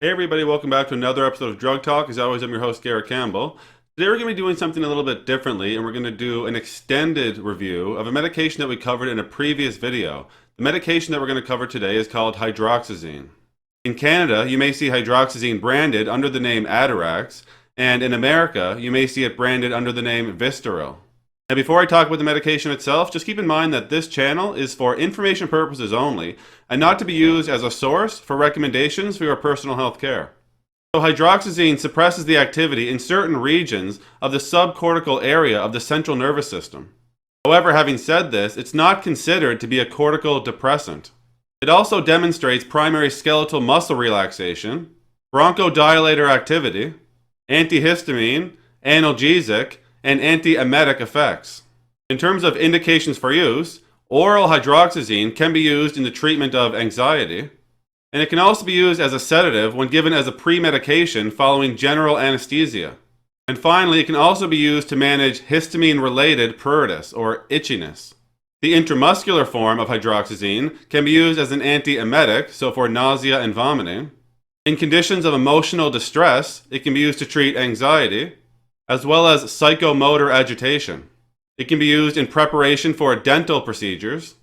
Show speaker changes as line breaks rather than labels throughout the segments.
Hey everybody, welcome back to another episode of Drug Talk. As always, I'm your host, Garrett Campbell. Today we're going to be doing something a little bit differently, and we're going to do an extended review of a medication that we covered in a previous video. The medication that we're going to cover today is called Hydroxyzine. In Canada, you may see Hydroxyzine branded under the name Atarax, and in America, you may see it branded under the name Vistaril. Now, before I talk about the medication itself, just keep in mind that this channel is for information purposes only and not to be used as a source for recommendations for your personal health care. So hydroxyzine suppresses the activity in certain regions of the subcortical area of the central nervous system. However, having said this, it's not considered to be a cortical depressant. It also demonstrates primary skeletal muscle relaxation, bronchodilator activity, antihistamine, analgesic, and antiemetic effects. In terms of indications for use, oral hydroxyzine can be used in the treatment of anxiety, and it can also be used as a sedative when given as a pre-medication following general anesthesia. And finally, it can also be used to manage histamine-related pruritus or itchiness. The intramuscular form of hydroxyzine can be used as an antiemetic, so for nausea and vomiting. In conditions of emotional distress, it can be used to treat anxiety, as well as psychomotor agitation. It can be used in preparation for dental procedures.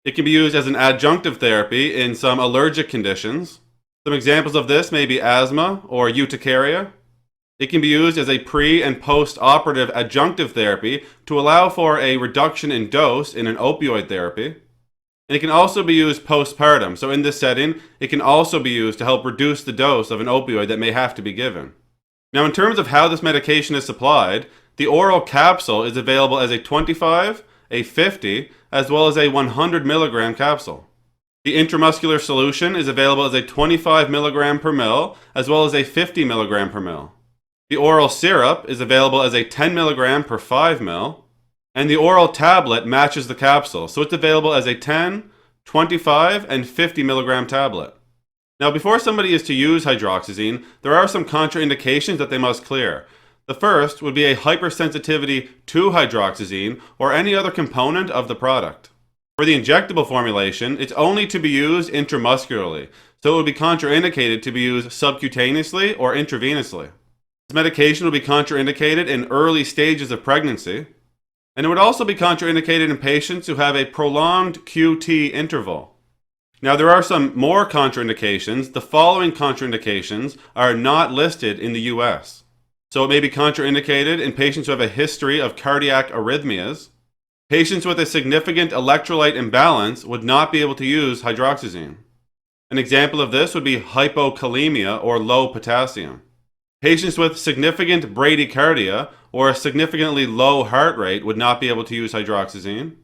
It can be used as an adjunctive therapy in some allergic conditions. Some examples of this may be asthma or urticaria. It can be used as a pre- and post-operative adjunctive therapy to allow for a reduction in dose in an opioid therapy. And it can also be used postpartum. So in this setting, it can also be used to help reduce the dose of an opioid that may have to be given. Now, in terms of how this medication is supplied, the oral capsule is available as a 25, a 50, as well as a 100 milligram capsule. The intramuscular solution is available as a 25 milligram per ml, as well as a 50 milligram per ml. The oral syrup is available as a 10 milligram per 5 ml, and the oral tablet matches the capsule, so it's available as a 10, 25, and 50 milligram tablet. Now, before somebody is to use hydroxyzine, there are some contraindications that they must clear. The first would be a hypersensitivity to hydroxyzine or any other component of the product. For the injectable formulation, it's only to be used intramuscularly, so it would be contraindicated to be used subcutaneously or intravenously. This medication would be contraindicated in early stages of pregnancy, and it would also be contraindicated in patients who have a prolonged QT interval. Now, there are some more contraindications. The following contraindications are not listed in the US. So it may be contraindicated in patients who have a history of cardiac arrhythmias. Patients with a significant electrolyte imbalance would not be able to use hydroxyzine. An example of this would be hypokalemia or low potassium. Patients with significant bradycardia or a significantly low heart rate would not be able to use hydroxyzine.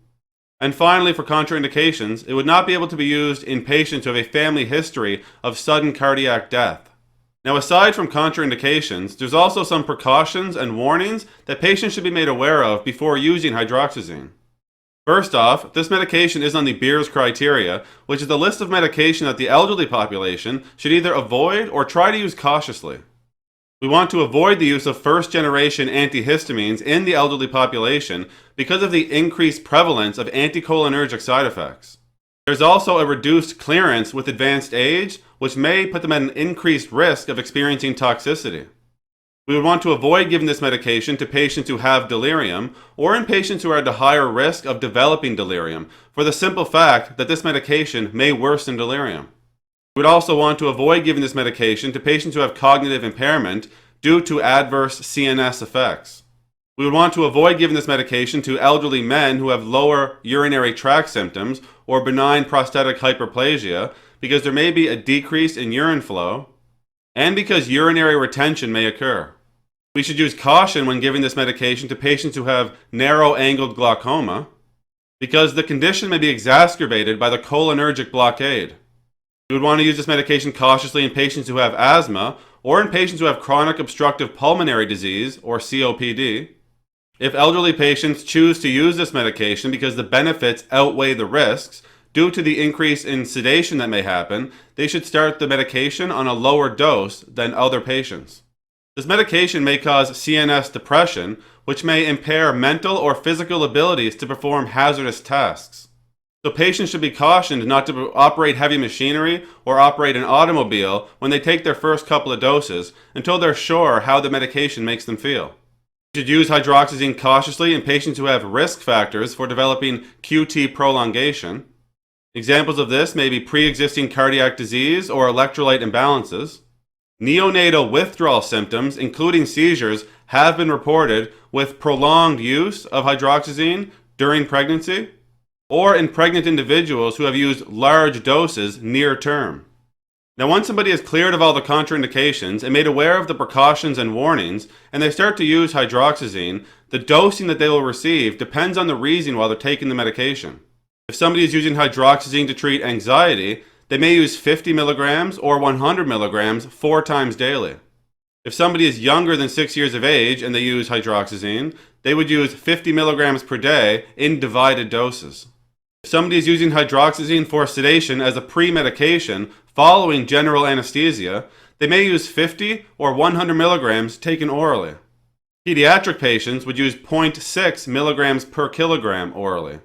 And finally, for contraindications, it would not be able to be used in patients who have a family history of sudden cardiac death. Now, aside from contraindications, there's also some precautions and warnings that patients should be made aware of before using hydroxyzine. First off, this medication is on the Beers criteria, which is the list of medication that the elderly population should either avoid or try to use cautiously. We want to avoid the use of first-generation antihistamines in the elderly population because of the increased prevalence of anticholinergic side effects. There's also a reduced clearance with advanced age, which may put them at an increased risk of experiencing toxicity. We would want to avoid giving this medication to patients who have delirium or in patients who are at a higher risk of developing delirium, for the simple fact that this medication may worsen delirium. We would also want to avoid giving this medication to patients who have cognitive impairment due to adverse CNS effects. We would want to avoid giving this medication to elderly men who have lower urinary tract symptoms or benign prostatic hyperplasia because there may be a decrease in urine flow and because urinary retention may occur. We should use caution when giving this medication to patients who have narrow-angled glaucoma because the condition may be exacerbated by the cholinergic blockade. We would want to use this medication cautiously in patients who have asthma or in patients who have chronic obstructive pulmonary disease or COPD. If elderly patients choose to use this medication because the benefits outweigh the risks due to the increase in sedation that may happen, they should start the medication on a lower dose than other patients. This medication may cause CNS depression, which may impair mental or physical abilities to perform hazardous tasks. So patients should be cautioned not to operate heavy machinery or operate an automobile when they take their first couple of doses until they're sure how the medication makes them feel. You should use hydroxyzine cautiously in patients who have risk factors for developing QT prolongation. Examples of this may be pre-existing cardiac disease or electrolyte imbalances. Neonatal withdrawal symptoms, including seizures, have been reported with prolonged use of hydroxyzine during pregnancy, or in pregnant individuals who have used large doses near term. Now, once somebody is cleared of all the contraindications and made aware of the precautions and warnings, and they start to use hydroxyzine, the dosing that they will receive depends on the reason why they're taking the medication. If somebody is using hydroxyzine to treat anxiety, they may use 50 milligrams or 100 milligrams 4 times daily. If somebody is younger than 6 years of age and they use hydroxyzine, they would use 50 milligrams per day in divided doses. If somebody is using hydroxyzine for sedation as a pre-medication following general anesthesia, they may use 50 or 100 milligrams taken orally. Pediatric patients would use 0.6 milligrams per kilogram orally.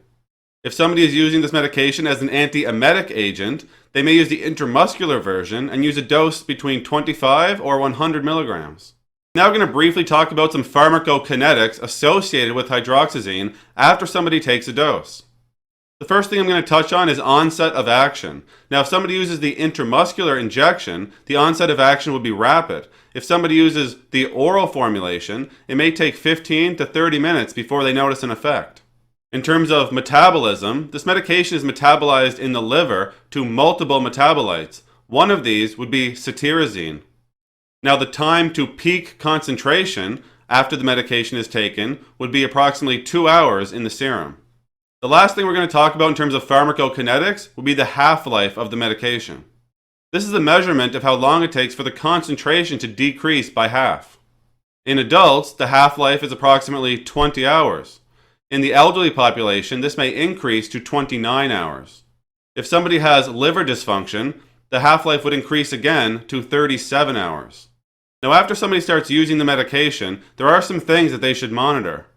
If somebody is using this medication as an antiemetic agent, they may use the intramuscular version and use a dose between 25 or 100 milligrams. Now we're going to briefly talk about some pharmacokinetics associated with hydroxyzine after somebody takes a dose. The first thing I'm going to touch on is onset of action. Now, if somebody uses the intramuscular injection, the onset of action will be rapid. If somebody uses the oral formulation, it may take 15 to 30 minutes before they notice an effect. In terms of metabolism, this medication is metabolized in the liver to multiple metabolites. One of these would be cetirizine. Now, the time to peak concentration after the medication is taken would be approximately 2 hours in the serum. The last thing we're going to talk about in terms of pharmacokinetics will be the half-life of the medication. This is a measurement of how long it takes for the concentration to decrease by half. In adults, the half-life is approximately 20 hours. In the elderly population, this may increase to 29 hours. If somebody has liver dysfunction, the half-life would increase again to 37 hours. Now, after somebody starts using the medication, there are some things that they should monitor.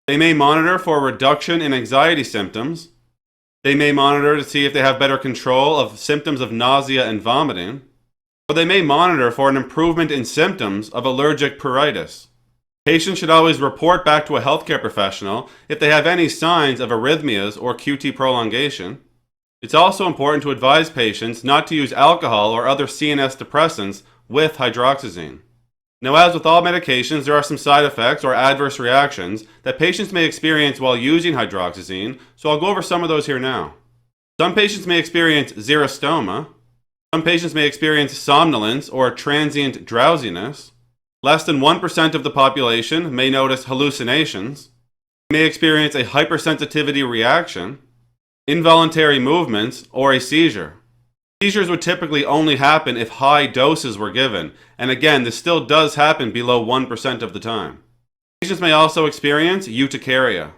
They may monitor for a reduction in anxiety symptoms. They may monitor to see if they have better control of symptoms of nausea and vomiting. Or they may monitor for an improvement in symptoms of allergic pruritus. Patients should always report back to a healthcare professional if they have any signs of arrhythmias or QT prolongation. It's also important to advise patients not to use alcohol or other CNS depressants with hydroxyzine. Now, as with all medications, there are some side effects or adverse reactions that patients may experience while using hydroxyzine, so I'll go over some of those here now. Some patients may experience xerostoma. Some patients may experience somnolence or transient drowsiness. Less than 1% of the population may notice hallucinations. They may experience a hypersensitivity reaction, involuntary movements, or a seizure. Seizures would typically only happen if high doses were given, and again, this still does happen below 1% of the time. Patients may also experience urticaria.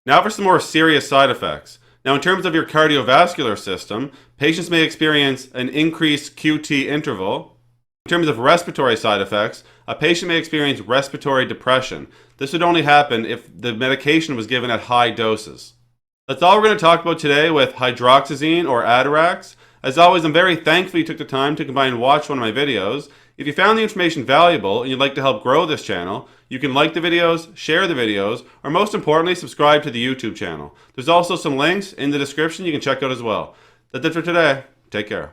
Now for some more serious side effects. Now, in terms of your cardiovascular system, patients may experience an increased QT interval. In terms of respiratory side effects, a patient may experience respiratory depression. This would only happen if the medication was given at high doses. That's all we're going to talk about today with hydroxyzine or Atarax. As always, I'm very thankful you took the time to come by and watch one of my videos. If you found the information valuable and you'd like to help grow this channel, you can like the videos, share the videos, or most importantly, subscribe to the YouTube channel. There's also some links in the description you can check out as well. That's it for today. Take care.